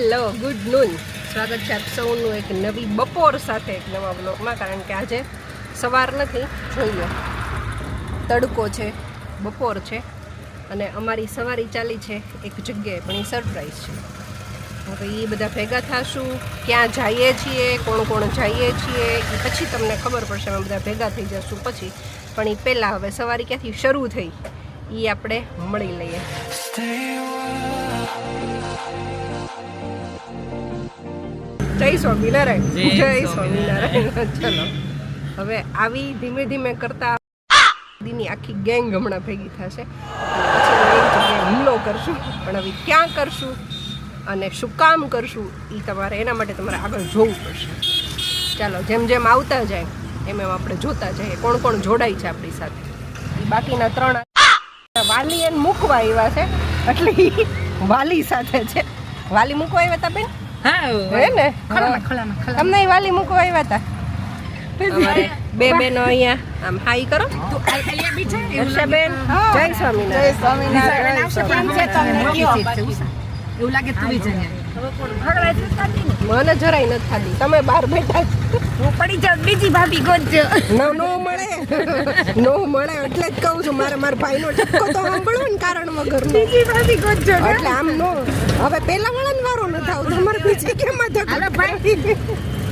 Hello good noon, સ્વાગત છે આપ સૌનું એક નવી બપોર સાથે એક નવા બ્લોગમાં. કારણ કે આજે સવાર નથી, જોઈએ તડકો છે, બપોર છે અને અમારી સવારી ચાલી છે એક જગ્યાએ, પણ એ સરપ્રાઈઝ છે. હવે એ બધા ભેગા થશું, ક્યાં જઈએ છીએ, કોણ કોણ જઈએ છીએ એ પછી તમને ખબર પડશે. અમે બધા ભેગા થઈ જશું પછી, પણ એ પહેલાં હવે સવારી ક્યાંથી શરૂ થઈ એ આપણે મળી લઈએ. જય સ્વામિનારાયણ, જય સ્વામિનારાયણ. ચલો હવે આવી ધીમે ધીમે કરતા દીની આખી ગેંગ હમણાં ભેગી થશે અને પછી એક જગ્યાએ હુમલો કરશું. પણ હવે ક્યાં કરશું અને શું કામ કરશું એ તમારે, એના માટે તમારે આગળ જોવું પડશે. ચાલો જેમ જેમ આવતા જાય એમ એમ આપણે જોતા જઈએ કોણ કોણ જોડાય છે આપણી સાથે. એ બાકીના 3 વાલી એને મૂકવા આવ્યા છે, એટલે વાલી સાથે છે. વાલી મૂકવા આવ્યા હતા બેન? હે ને, તમને વાલી મૂકવા આવ્યા હતા. બે બેનો અહીંયા આમ હાઈ કરો. હર્ષાબેન જય સ્વામિનારાયણ. એવું લાગે તું મને જરાય નથી ખાધી, તમે બહાર બેઠા હું પડી જાઉં, બીજી ભાભી ગોતજો. નો મળે નો મળે એટલે જ કહું છું. મારા ભાઈનો ઠપકો તો સાંભળો ને કારણ વગર. બીજી ભાભી ગોતજો એટલે આમ નો, હવે પેલા વાળાને વારો ન થાવ, તમારે બીજી કેમ હાલો ભાઈ.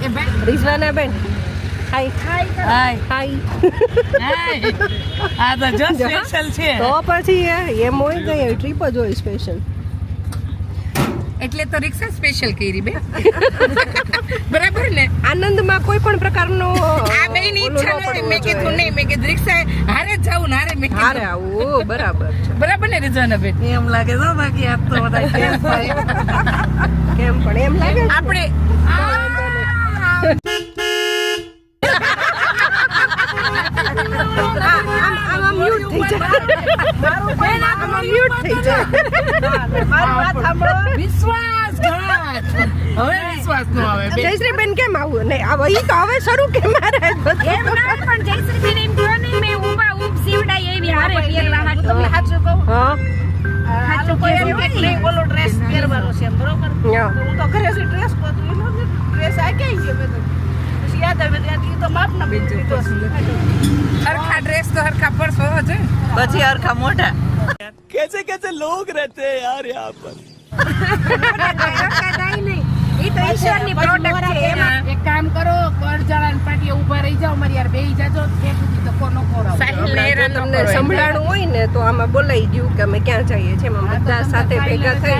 એ ભાઈ રિઝવાના બેન હાય હાય હાય. આ તો જો સ્પેશિયલ છે. તો પછી એમ હોય ગઈ ટ્રીપ જ હોય સ્પેશિયલ. એટલે તો રિક્ષા સ્પેશિયલ કરી બે. બરાબર ને, આનંદમાં કોઈ પણ પ્રકારનો આ બેની ઈચ્છા નહોતી. મેં કીધું નહીં, મેં કીધું રિક્ષા હારે જ જાવું ને હારે મેં કીધું હારે આવું. બરાબર છે, બરાબર ને રિઝવાના બેન? એમ લાગે તો બાકી આ તો બધા કેમ પણ એમ લાગે આપણે આમાં મ્યુટ થઈ જાય. આમાં મ્યુટ થઈ જાય. વિશ્વાસઘાત. હવે વિશ્વાસ નો આવે બેન. જયશ્રી બેન કેમ આવું નહીં આવે? ઈ તો હવે શરૂ કે મારે એમ ના પણ જયશ્રી બેન એમ કહો નહીં, મેં ઊભા ઊભ સીવડાય એવી હારે પહેરવા હાટુ. તમને સાચું કહું, હા સાચું કહું એમ કે નહીં ઓલો ડ્રેસ પહેરવાનો છે બરોબર. યા. હું તો ઘરે થી ડ્રેસ કોતું એનો ડ્રેસ આ ક્યાં ગયો મેં તો પછી યાદ આવે ત્યાંથી તો માપ ના બેન હરખા ડ્રેસ તો હરખા પરસો છે, પછી અરખા મોટા. कैसे कैसे लोग रहते हैं यार यहाँ पर. ઈ તો ઈશ્વરની પ્રોડક્ટ છે. એમાં એક કામ કરો, કરજણ પાટીએ ઊભા રહી જાઓ, મારી યાર બેહી જાજો, તે સુધી તો કોનો ખોરાવ. તમને સંભળાણું હોય ને તો આમાં બોલાઈ ગયું કે અમે ક્યાં જઈએ છીએ. એમાં બધા સાથે ભેગા થઈએ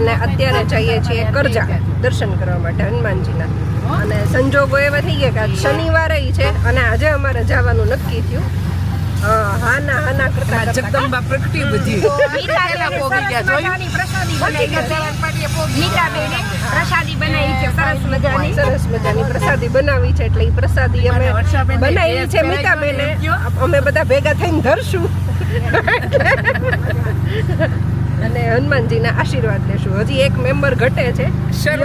અને અત્યારે જઈએ છીએ કરજા દર્શન કરવા માટે હનુમાનજીના. અને સંજોગો એવા થઈ ગયા કે આજ શનિવારે છે અને આજે અમારે જવાનું નક્કી થયું. હાના કરતા જગદંબા પ્રગટી બધી મીઠા પોગી ગયા જોયું. પ્રસાદી બનાવી છે. મીઠા બેને પ્રસાદી બનાવી છે સરસ મજાની. સરસ મજાની પ્રસાદી બનાવી છે, એટલે એ પ્રસાદી અમે બનાવી છે મીઠા બેને. અમે બધા ભેગા થઈને ધરશું અને હનુમાનજીના આશીર્વાદ લેશું. હજી એક મેમ્બર ઘટે છે,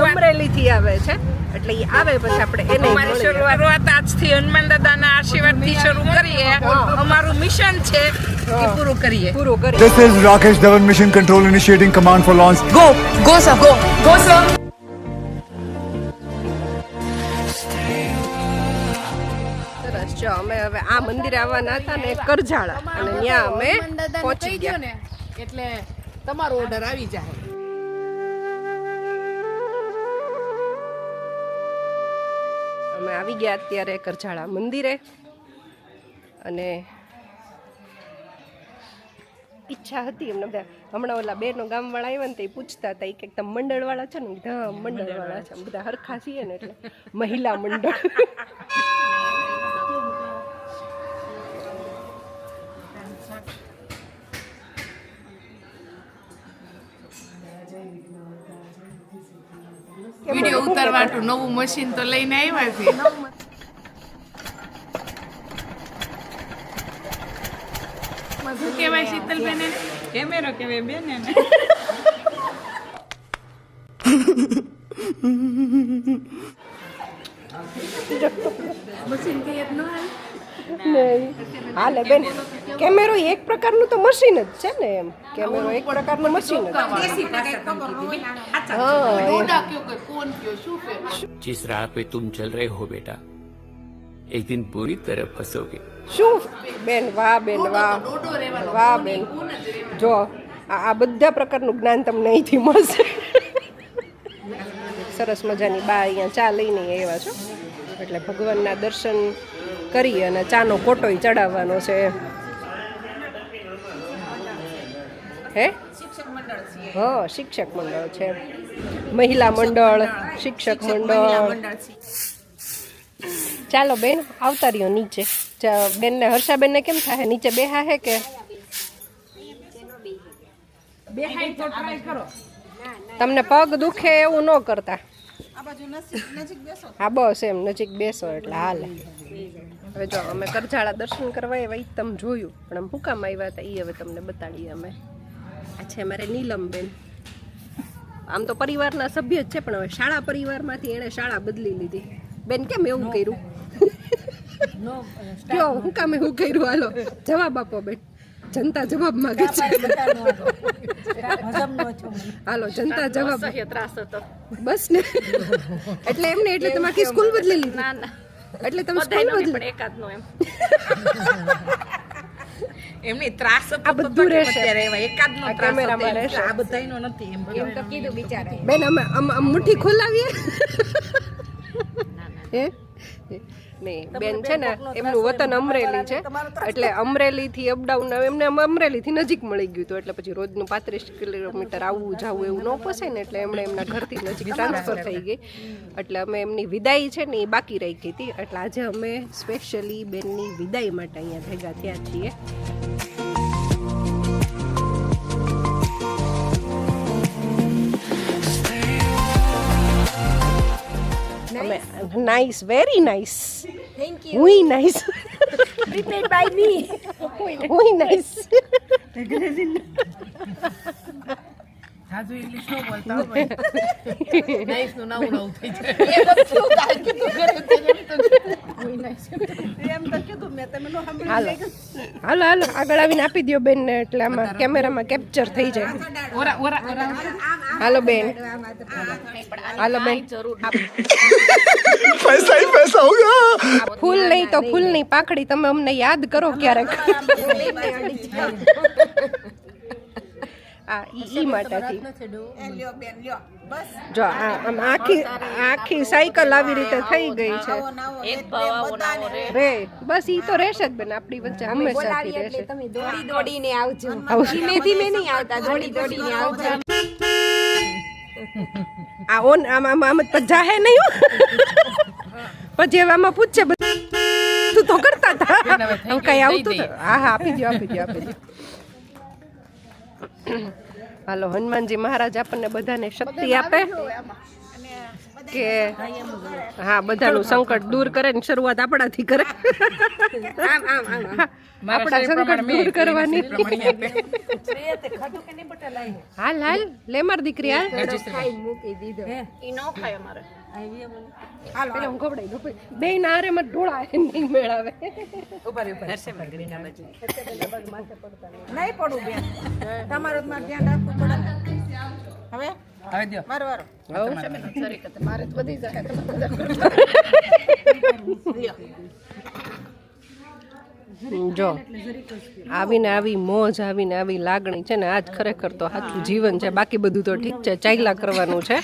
અમરેલીથી આવે છે, એટલે એ આવે પછી આપણે એને અમારી શરૂઆત આજથી હનુમાન દાદાના આશીર્વાદથી શરૂ કરીએ. અમારું મિશન છે કે પૂરું કરીએ. પૂરું કરી. This is Rakesh Dhawan, Mission Control initiating command for launch. Go go sir go go sir. સરસ. જો અમે હવે આ મંદિરે આવવાના હતા ને કરજાળા, અને ત્યાં અમે પહોંચી ગયા ને એટલે તમારો ઓર્ડર આવી જાય. અમે આવી ગયા અત્યારે કરજાળા મંદિરે. અને ઈચ્છા હતી એમને બધા, હમણાં ઓલા બેનો ગામવાળા આવ્યા ને તો એ પૂછતા હતા કે તમે મંડળવાળા છો ને? હા મંડળવાળા છે, બધા હરખા છીએ ને એટલે મહિલા મંડળ. વિડિયો ઉતારવાનું નવું મશીન તો લઈને આવ્યા છે. શું કહેવાય શીતલબેન? કેમેરો કહેવાય બેન એને. મશીન કઈ જ ન આવે. નહીં હાલે બેન કેમેરો એક પ્રકારનું તો મશીન જ છે ને એમ કેમેરો એક પ્રકારનું મશીન જ जिस राह पे तुम चल रहे हो बेटा एक दिन पूरी तरह फंसोगे શું બેન વાહ વાહ બેન જો આ બધા પ્રકારનું જ્ઞાન તમને અહીંથી મળશે સરસ મજાની બા અહીંયા ચા લઈને આવ્યા છો એટલે ભગવાનના દર્શન કરી અને ચાનો કોટોય ચડાવવાનો છે હે હા શિક્ષક મંડળ છે મહિલા મંડળ શિક્ષક મંડળ ચાલો બેન આવતા રહ્યો નીચે બેનને હર્ષાબેનને કેમ થાય નીચે બેહા હે કે તમને પગ દુખે એવું ન કરતા હા બસ એમ નજીક બેસો એટલે હાલે હવે જો અમે કરજાળા દર્શન કરવા આવ્યા તમે જોયું પણ આમ હુકામ આવ્યા હતા એ હવે તમને બતાડીએ અમે આ છે અમારે નીલમબેન આમ તો પરિવારના સભ્ય જ છે પણ હવે શાળા પરિવારમાંથી એણે શાળા બદલી લીધી બેન કેમ એવું કર્યું કયો હું કામ એવું કર્યું હાલો જવાબ આપો બેન જનતા જવાબ માંગે છે હાલો જનતા જવાબ બસ ને એટલે એમને એટલે તમારી સ્કૂલ બદલી લીધી એટલે તમે સ્કૂલ બદલી એકાદનો એમ એમની ત્રાસ આ બધું રહેશે એકાદનો આ કેમેરામાં રહેશે આ બધાયનો નથી એમ તો કીધું બિચારા બેન અમે મુઠ્ઠી ખોલાવીએ હે નહીં બેન છે ને એમનું વતન અમરેલી છે એટલે અમરેલીથી અપડાઉન એમને અમરેલીથી નજીક મળી ગયું હતું એટલે પછી રોજનું 35 કિલોમીટર આવવું જવું એવું ન પોસાય ને એટલે એમણે એમના ઘરથી નજીક ટ્રાન્સફર થઈ ગઈ એટલે અમે એમની વિદાય છે ને એ બાકી રહી ગઈ હતી એટલે આજે અમે સ્પેશિયલી બેનની વિદાય માટે અહીંયા ભેગા થયા છીએ Nice, very nice. Thank you. Muy nice. Prepared by me. Muy nice. સાદું ઇંગ્લિશ નો બોલતા હોય નાઈસ નું નાવું નવું થઈ જાય એમ તો કીધું મેં તમે નો હાલો હાલો હાલો આગળ આવીને આપી દો બેન ને એટલે આમાં કેમેરામાં કેપ્ચર થઈ જાય ઓરા ઓરા ઓરા હાલો બેન હાલો બેન पैसा ही पैसा होगा ફૂલ નહીં તો ફૂલની પાખડી તમે અમને યાદ કરો ક્યારેક આ ઈ માટેથી જો આમ આખી સાયકલ આવી રીતે થઈ ગઈ છે રે બસ ઈ તો રહેશે જ બેન આપણી વચ્ચે હંમેશાથી રહેશે તમે દોડી દોડીને આવજો ધીમે ધીમે નહીં આવતા દોડી દોડીને આવજો આ ઓન આમ આમ આમ જાહે નહીં પછી હવે આમાં પૂછશે બધું તો કરતા હતા કઈ આવતું હા હા આપી દો હાલો હનુમાનજી મહારાજ આપણને બધાને શક્તિ આપે કે હા બધાનું સંકટ દૂર કરે ને શરૂઆત આપણાથી કરે આપણા સંકટ દૂર કરવાની હાલ હાલ લે માર દીકરી હાલ મૂકી દીધો ઈ નો ખાય અમારે પેલા હું ખવડાવી દઉં બે ના રે મત ઢોળા નહીં મેળાવે ઉપર ઉપર હર્ષે મગરીના બાજુ નહીં પડું બેન તમારું મારે ધ્યાન રાખવું પડે હવે હવે દો મારો વારો મારે તો બધી જાય જો આવીને આવી મોજ આવીને આવી લાગણી છે ને આજ ખરેખર તો સાચું જીવન છે બાકી બધું તો ઠીક છે ચાલ્યા કરવાનું છે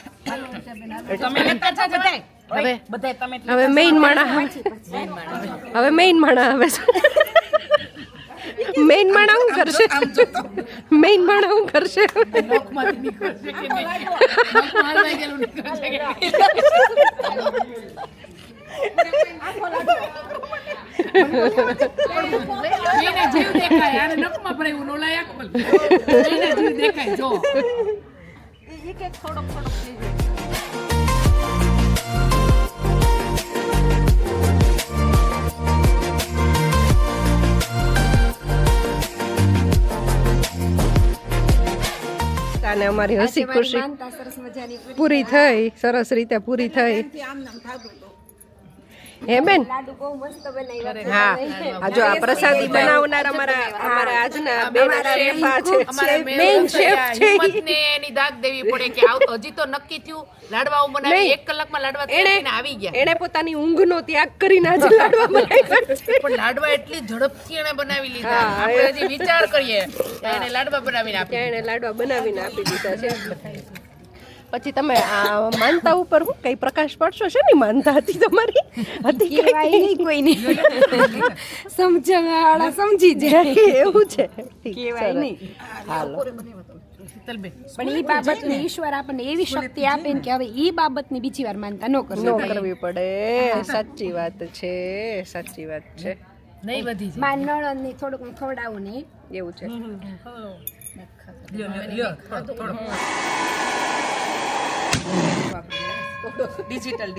તમે લેતા છો બધાય હવે બધાય તમે હવે મેઇન માણા હવે મેઇન માણા આવે છે મેઇન માણા શું કરશે મેઇન માણા શું કરશે નોકમાંથી નીકળશે કે નહીં નોકમાં હાલવાઈ ગયેલું નીકળશે કે એને જીવ દેખાય આને નખમાં ભરાયું નોલાય આંખ બોલ એને જીવ દેખાય જો એક એક થોડોક થોડોક થઈ જાય અને અમારી હસી ખુશી સરસ મજાની પૂરી થઈ સરસ રીતે પૂરી થઈ હે બેન લાડુ બહુ મસ્ત બનાવ્યા છે. હા આ જો આ પ્રસાદી બનાવનાર અમારા આજના બેન શેફ આ છે મેઇન શેફ છે હિંમતને એની દાગ દેવી પડે કે હજી તો નક્કી થયું લાડવા હું બનાવી નહીં. 1 કલાકમાં લાડવા તૈયાર થઈને આવી ગયા એણે પોતાની ઊંઘનો ત્યાગ કરીને આજે લાડવા બનાવ્યા છે પણ લાડવા એટલી ઝડપથી એને બનાવી લીધા હા, આપણે હજી વિચાર કરીએ કે એને લાડવા બનાવીને આપી ત્યાં એણે લાડવા બનાવીને આપી દીધા છે પછી તમે આ માનતા ઉપર હું કઈ પ્રકાશ પડશો છે ને માનતા હતી તમારી હતી કહેવાય નહીં કોઈને. સમજવા વાળા સમજી જાય. એવું છે ઠીક, કહેવાય સરસ. નહીં. હાલો શીતલબેન પણ એ બાબતને ઈશ્વર આપણને એવી શક્તિ આપે ને કે હવે એ બાબતની બીજી વાર માનતા ન નો કરવી કરવી પડે સાચી વાત છે સાચી વાત છે નહીં વધી માં નણંદ ને થોડુંક ખવડાવું ને એવું છે ડિજિટલ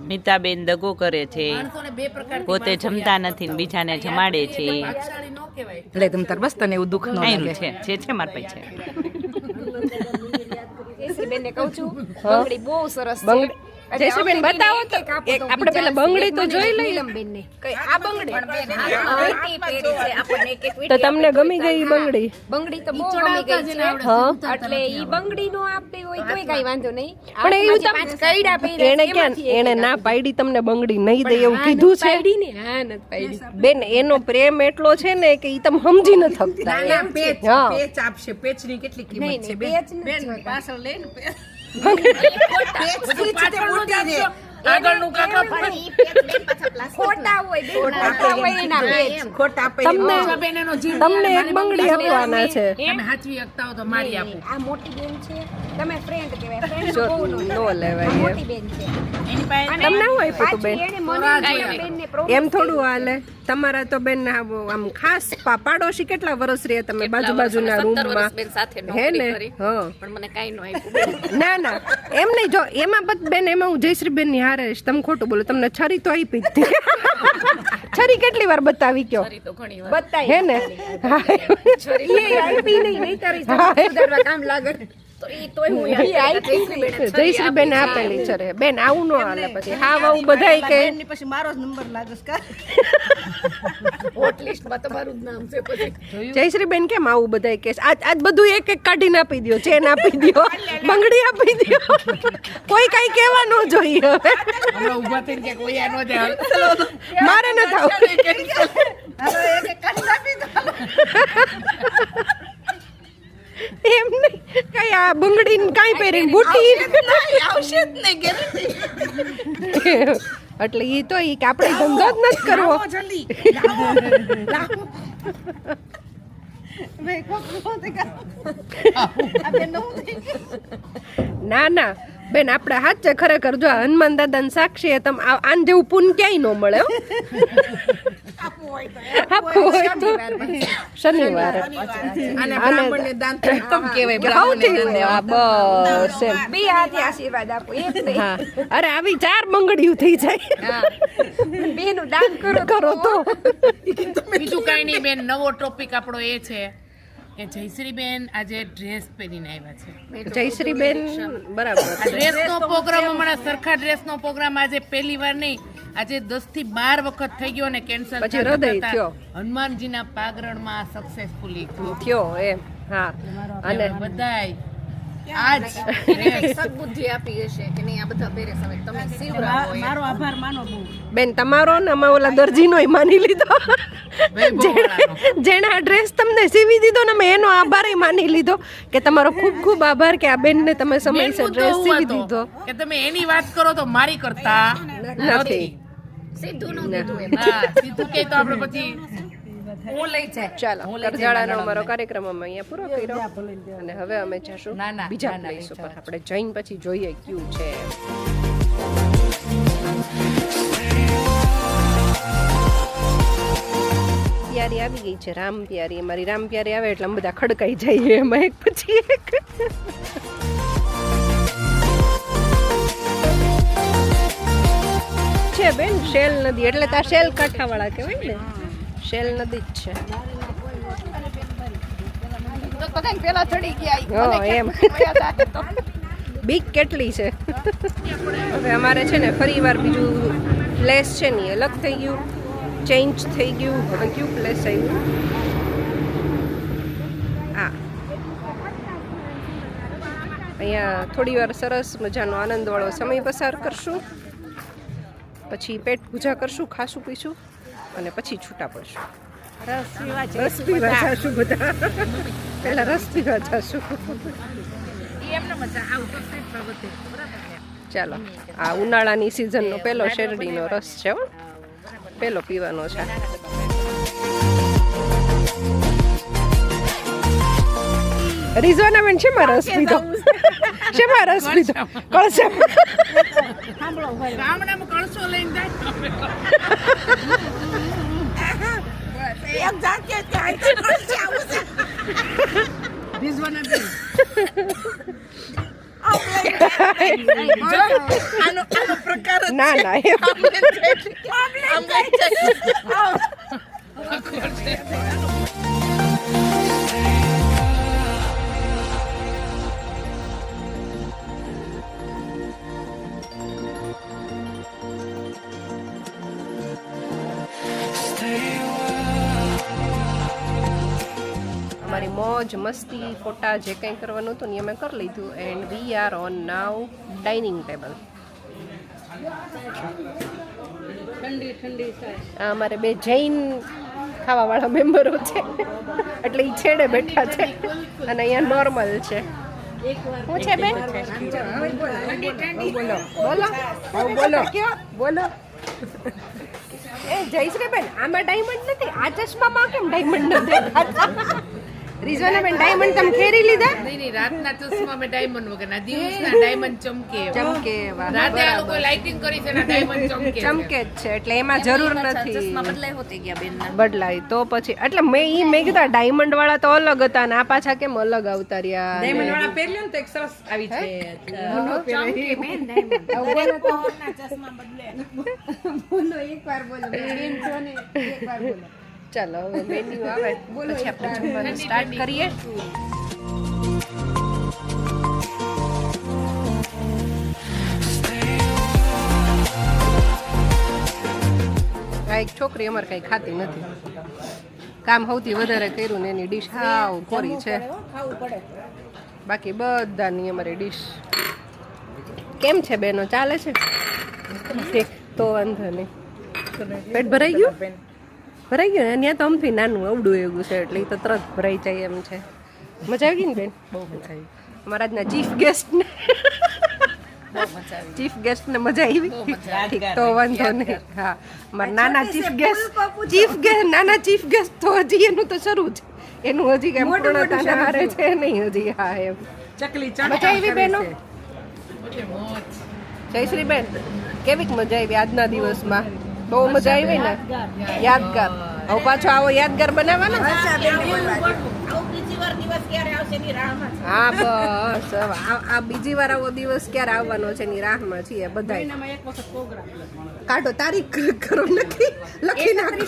મીતાબેન દગો કરે છે, માણસોને બે પ્રકારની પોતે જમતા નથી ને બીજાને જમાડે છે. ભાગશાળી ન કહેવાય એટલે તમ તાર બસ તને એવું દુઃખ ન આયરું લાગે. છે માર પાસે છે. બેનને કહું છું બંગડી બહુ સરસ છે. બંગડી જયશ્રીબેન બતાવો તો એક આપણે પેલા બંગડી તો જોઈ લઈએ બેનને આ બંગડી પહેરી છે આપણને એક તો તમને ગમી ગઈ ઈ બંગડી બંગડી તો બહુ ગમી ગઈ છે. હા એટલે ઈ બંગડી નો આપતી હોય તોય કઈ વાંધો નહીં. પણ એવું હાથમાં જે 5 કઈડા પહેર્યા એને છે ક્યાં એમાંથી એક એને ના પાડી તમને બંગડી નહીં દે એવું હા, કીધું નથી છે પાડી ને. હા નથી પાડી. બેન એનો પ્રેમ એટલો છે ને કે ઈ તમે સમજી ન શકતા એમ. હા પેચ આપશે, પેચની કેટલી કિંમત નહીં છે નહીં બેન? પેચ નથી જોતા. પાછળ લઈને પાછળનું આગળનું કાકા પણ ઈ પેચ બેન પાછા plastic ખોટા હોય બેન, ખોટા હોય એના પેચ. ખોટા આપે બેન એનો જીવ તમને એક બંગડી આપવાના છે તમે હાચવી શકતા હો તો મારી આપો આ મોટી બેન છે તમે ફ્રેન્ડ કહેવાય ફ્રેન્ડ જો બહુ નો નો લેવાય એમ. મોટી બેન છે એની પાસે અને તમને શું આપ્યું તું બેન? પાછી એણે મને બેનને promise એમ થોડું હાલે તમારા તો બેન આમ ખાસ પાડોશી કેટલા વર્ષ રહ્યા તમે બાજુ બાજુના રૂમમાં હે ને હા પણ મને કાઈ ન આપ્યું. ના ના એમ નહીં જો એમાં બેન એમાં હું જયશ્રી બેન ની હારે રહીશ. તમે ખોટું બોલો તમને છરી તો આપી જ હતી. છરી કેટલી વાર બતાવી કયો તો ઘણી વાર બતાવી હે ને હા. એ આપી નહીં નહીં તારી સુધારવા કામ લાગે તો ઈ તોય હું યાદ કરતી હતી. જયશ્રી બેન આપેલી છે રે. બેન આવું ન હાલે પછી હા આવું બધાય કે પછી મારો જ નંબર લાગે છે કા? હોટ લિસ્ટમાં તમારું જ નામ છે પછી. જયશ્રી બેન કેમ આવું બધાય કે આજ બધું એક એક કાઢીને આપી દો, ચેન આપી દો, બંગડી આપી દો, કોઈ કઈ કહેવા ન જોઈએ હવે હમણાં ઊભા થઈને કે કોઈ આ ન જાય મારે ન થાવ એમ નહીં કઈ આ બંગડી કઈ પહેરીને બુટી આવશે જ નહીં ગેરંટી. એટલે ઈ તો ઈ કે આપણે ધંધો જ નથી કરવો જલ્દી ના ના બેન આપણે હાથ છે ખરેખર જો આ હનુમાન દાદાને સાક્ષી તમે આન જેવું પુન ક્યાંય ન મળે હો. આપવું હોય તો શનિવારે અને બ્રાહ્મણને દાન તો ઉત્તમ કહેવાય. સૌથી આ બસ એમ બે હાથે આશીર્વાદ આપો એક નહીં. હા અરે આવી 4 બંગડીયું થઈ જાય બેનું દાન કરો કરો તો બીજું કાંઈ નહીં બેન નવો ટોપિક આપણો એ છે કે જયશ્રી બેન આજે ડ્રેસ પહેરીને આવ્યા છે જયશ્રી બેન બરાબર આ ડ્રેસનો પ્રોગ્રામ હમણાં સરખા ડ્રેસનો પ્રોગ્રામ આજે પહેલી વાર નહીં આજે 10 થી 12 વખત થઈ ગયો ને કેન્સલ પછી હૃદય થયો. હનુમાનજીના પાગરણમાં સક્સેસફુલી થયો એમ હા અને બધાય આજ ડ્રેસ સદબુદ્ધિ આપી હશે કે નહીં આ બધા પહેરે છે. તમે સીવડાવો એમ. મારો આભાર માનો બહુ. બેન તમારો ને અમે ઓલા દરજીનોય માની લીધો વૈભવવાળાનો. જેણે આ ડ્રેસ તમને સીવી દીધો ને મેં એનો આભાર માની લીધો કે તમારો ખૂબ ખૂબ આભાર કે આ બેનને તમે મેન સમયસર મુદ્દો ડ્રેસ એવું સીવી હતો દીધો કે તમે એની વાત કરો તો મારી કરતા નથી સીધું ન કીધું એમ. હા સીધું કે તો આપણે પછી હું લઈ જાય ચાલો કરજાળાનો અમારો કાર્યક્રમ અમે અહીંયા પૂરો કર્યો અને હવે અમે જશું બીજા પ્લેસ ઉપર આપણે જઈને પછી જોઈએ ક્યું છે પ્યારી આવી ગઈ છે રામ પ્યારી અમારી રામ પ્યારી આવે એટલે અમે બધા ખડકાઈ જઈએ એમાં એક પછી એક છે બેન શેલ નદી એટલે ત્યાં શેલ કાંઠાવાળા કહેવાય ને શેલ નદી જ છે તો કદાચ પેલા ચડી ગયા હા એમ બીક કેટલી છે. હવે અમારે છે ને ફરી વાર બીજું પ્લેસ છે ને અલગ થઈ ગયું, ચેન્જ થઈ ગયું. હવે કયું પ્લેસ આવ્યું? હા, અહીંયા થોડી વાર સરસ મજાનો આનંદવાળો સમય પસાર કરશું, પછી પેટ પૂજા કરશું, ખાશું પીશું અને પછી છૂટા પડશું. રસ પીવા જશું બધા. પહેલા રસ પીવા જશું. ચાલો, આ ઉનાળાની સિઝનનો પહેલો શેરડીનો રસ છે હો, પહેલો પીવાનો છે. રિઝવાના બેન શેમાં રસ પીધો? શેમાં રસ પીધો? કળશે. ગામડામાં કળશો લઈને જાય એક જાતે જ કાંઈ તો કરશે આવું છે. ભીજવાના બેન. આનો પ્રકાર જ ના ના એ આમ જાય છે. અમારી મોજ મસ્તી ફોટા જે કંઈ કરવાનું હતું ને એ અમે કરી લીધું. And we are on now dining table. આ અમારે બે જૈન ખાવાવાળા મેમ્બરો છે એટલે એ છેડે બેઠા છે અને અહીંયા નોર્મલ છે. શું છે બેન? બોલો બોલો બોલો બોલો. એ જયશ્રી બેન, આમાં ડાયમંડ નથી, આ ચશ્મામાં કેમ ડાયમંડ નથી? રીઝવાના બેન, ડાયમંડ તમે ખેરી લીધા? નહીં, રાતના ચશ્મામાં ડાયમંડ વગરના, દિવસના ડાયમંડ ચમકે. ચમકે એવા. રાતે આ લોકો લાઇટિંગ કરી છે ને ડાયમંડ ચમકે. ચમકે જ છે એટલે એમાં જરૂર નથી બદલાય હોતી ગયા બેન બદલાય. તો પછી એટલે મેં કીધા ડાયમંડ વાળા તો અલગ હતા ને આ પાછા કેમ અલગ આવતા રહ્યા? ડાયમંડ વાળા પહેર્યું ને તો એક સરસ આવી છે. ચાલો હવે મેન્યુ આવે પછી આપણે જમવાનું સ્ટાર્ટ કરીએ. આ એક છોકરી અમારે કઈ ખાતી નથી, કામ સૌથી વધારે કર્યું ને એની ડીશ હાવ કોરી છે, બાકી બધાની અમારી ડીશ. કેમ છે બેનો, ચાલે છે? ઠીક, તો વાંધો નહીં. પેટ ભરાઈ ગયું? ભરાઈ ગયું ને? ત્યાં તો અમથી નાનું અવડું એવું છે એટલે એ તો તરત ભરાઈ જાય એમ છે. મજા આવી ગઈ ને બેન? બહુ મજા આવી. અમારા આજના ચીફ ગેસ્ટને ને મજા આવી? ઠીક, તો વાંધો નહીં. હા, મારા નાના ચીફ ગેસ્ટ તો હજી એનું તો શરૂ છે, એનું હજી કઈ પૂર્ણતા હારે છે નહીં હજી. હા એમ. ચકલી મજા આવી બેનો? જયશ્રી બેન, કેવીક મજા આવી આજના દિવસમાં? બહુ મજા આવી ને? યાદગાર. હવે પાછો આવો યાદગાર બનાવવાનો? હા બસ, આ બીજી વાર આવો દિવસ ક્યારે આવવાનો છે એની રાહમાં છીએ બધા. કાઢો તારીખ, કરો લખી નાખો.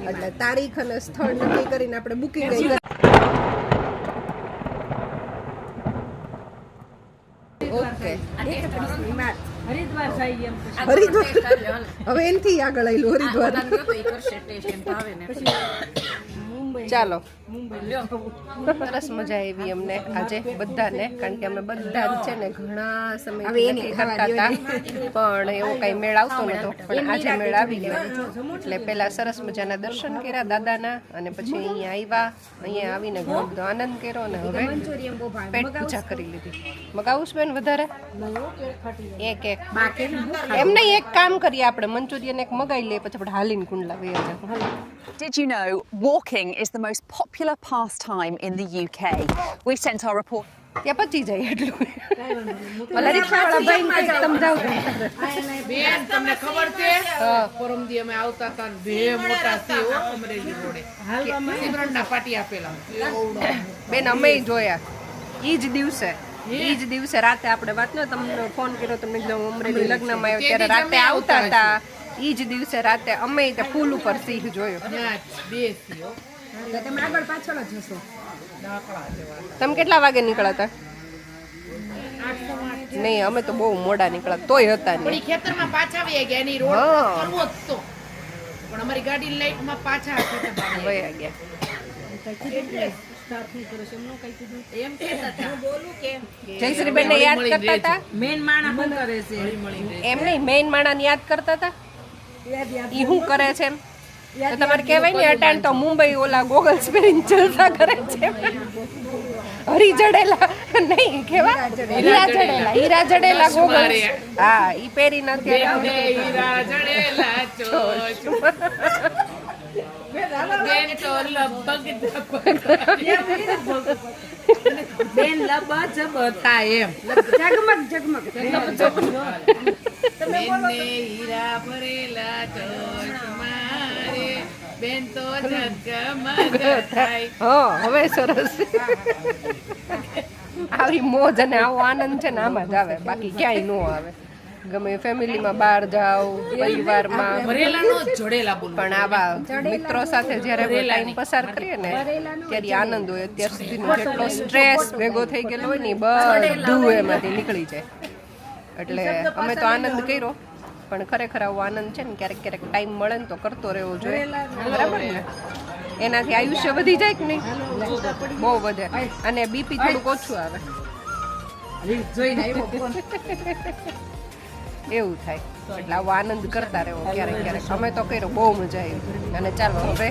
એટલે તારીખ અને સ્થળ નક્કી કરીને આપણે બુકિંગ કરી. ઓકે, હરિદ્વાર જઈએ એમ. હરિદ્વાર હવે એનથી આગળ આવેલું હરિદ્વાર. ચાલો, સરસ મજા આવી અમને આજે બધાને, કારણ કે અમે બધા જ છે ને ઘણા સમયથી નથી કરતા હતા પણ એવો કઈ મેળ આવતો નતો, પણ આજે મેળ આવી ગયો. એટલે પહેલા સરસ મજાના દર્શન કર્યા દાદાના અને પછી અહીંયા આવ્યા, અહીંયા આવીને ઘણો બધો આનંદ કર્યો અને હવે પેટ પૂજા કરી લીધી. મગાવું છું બેન વધારે? એક એમ નહીં, એક કામ કરીએ આપણે, મંચુરિયન એક મગાવી લઈએ પછી આપણે હાલીને કુંડલા વહી જાય. Did you know walking is the most popular pastime in the UK? We sent our report. ત્યાં પચી જાય એટલું. ઓલા રિક્ષાવાળા ભાઈને કંઈક સમજાવો. બેન, તમને ખબર છે? પરમદી અમે આવતા હતા ને બે મોટા સિંહ અમરેલી રોડે સિમરનના પાટી આપેલા. બેન અમે જોયા ઈ જ દિવસે રાતે આપણે વાત ન તમને ફોન કર્યો, તમને એકદમ અમરેલી લગ્નમાં આવ્યો ત્યારે રાતે આવતા હતા. ઈ જ દિવસે રાતે અમે ફૂલ ઉપર સિંહ જોયો. બે સિંહ તો તમે આગળ પાછળ જ હશો. તમે કેટલા વાગે નીકળ્યા હતા? નહીં, અમે તો બહુ મોડા નીકળ્યા, તોય હતા પણ ઈ નહીં. ખેતરમાં પાછા આવી ગયા એની રોડ હા. કરવો જ તો પણ અમારી ગાડી લાઈટમાં પાછા ખેતરમાં આવી વયા ગયા. એમ કહેતા હતા જયશ્રીબેનને યાદ કરતા હતા? મેન માણસ શું કરે છે? એમ નહીં, મેઇન માણાને યાદ કરતા હતા? ઈ શું કરે છે એમ? તો તમારે કહેવાય ને અટાણ તો મુંબઈ ઓલા ગોગલ્સ પહેરીને જલસા કરે છે. હરી જડેલા નહીં કેવા? હીરા જડેલા ગોગલ્સ. હા, ઈ પહેરીને અત્યારે હીરા જડેલા ચોચ બેન તો લગભગ બેન લબા જબ થાય એમ. ઝગમગ બેનને હીરા ભરેલા ચોચ મારે બેન તો જગમગ થાય. હા, હવે સરસ. આવી મોજ અને આવો આનંદ છે ને આમાં જ આવે, બાકી ક્યાંય નો આવે. ગમે ફેમિલીમાં બહાર જાઓ, પરિવારમાં, ભરેલાનો જ જોડેલા બોલ પણ આવા મિત્રો સાથે જ્યારે ટાઈમ પસાર કરીએ ને ત્યારે આનંદ હોય. અત્યાર સુધીનો જેટલો સ્ટ્રેસ ભેગો થઈ ગયેલો હોય ને ઈ બધું એમાંથી નીકળી જાય. એટલે અમે તો આનંદ કર્યો, પણ ખરેખર આવો આનંદ છે ને ક્યારેક ક્યારેક ટાઈમ મળે ને તો કરતો રહેવો જોઈએ, બરાબર ને? એનાથી આયુષ્ય વધી જાય કે નહીં? બહુ વધે, અને બીપી થોડુંક ઓછું આવે. જોઈને આવ્યો ફોન. એવું થાય. એટલે આવો આનંદ કરતા રહેવો ક્યારેક ક્યારેક. અમે તો કર્યો, બહુ મજા આવી. અને ચાલો હવે